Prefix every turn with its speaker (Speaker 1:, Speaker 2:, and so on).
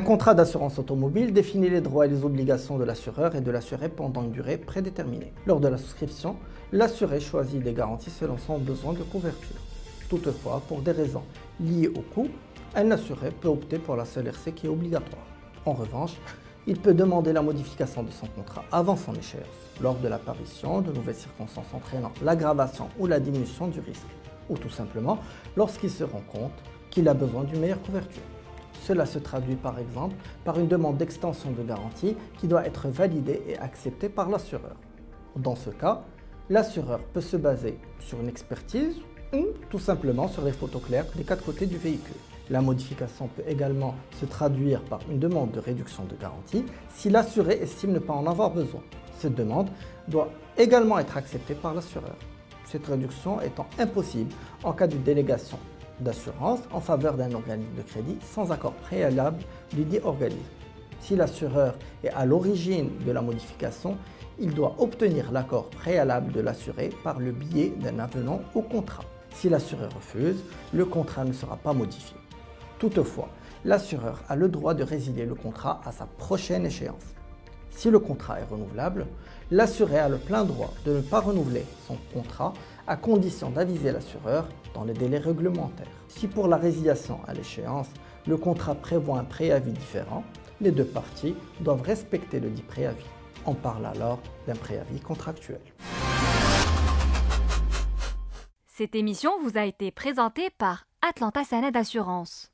Speaker 1: Un contrat d'assurance automobile définit les droits et les obligations de l'assureur et de l'assuré pendant une durée prédéterminée. Lors de la souscription, l'assuré choisit des garanties selon son besoin de couverture. Toutefois, pour des raisons liées au coût, un assuré peut opter pour la seule RC qui est obligatoire. En revanche, il peut demander la modification de son contrat avant son échéance, lors de l'apparition de nouvelles circonstances entraînant l'aggravation ou la diminution du risque, ou tout simplement lorsqu'il se rend compte qu'il a besoin d'une meilleure couverture. Cela se traduit par exemple par une demande d'extension de garantie qui doit être validée et acceptée par l'assureur. Dans ce cas, l'assureur peut se baser sur une expertise ou tout simplement sur les photos claires des 4 côtés du véhicule. La modification peut également se traduire par une demande de réduction de garantie si l'assuré estime ne pas en avoir besoin. Cette demande doit également être acceptée par l'assureur. Cette réduction étant impossible en cas de délégation d'assurance en faveur d'un organisme de crédit sans accord préalable du dit organisme. Si l'assureur est à l'origine de la modification, il doit obtenir l'accord préalable de l'assuré par le biais d'un avenant au contrat. Si l'assureur refuse, le contrat ne sera pas modifié. Toutefois, l'assureur a le droit de résilier le contrat à sa prochaine échéance. Si le contrat est renouvelable, l'assuré a le plein droit de ne pas renouveler son contrat à condition d'aviser l'assureur dans les délais réglementaires. Si pour la résiliation à l'échéance, le contrat prévoit un préavis différent, les deux parties doivent respecter le dit préavis. On parle alors d'un préavis contractuel.
Speaker 2: Cette émission vous a été présentée par Atlanta Sanad Assurance.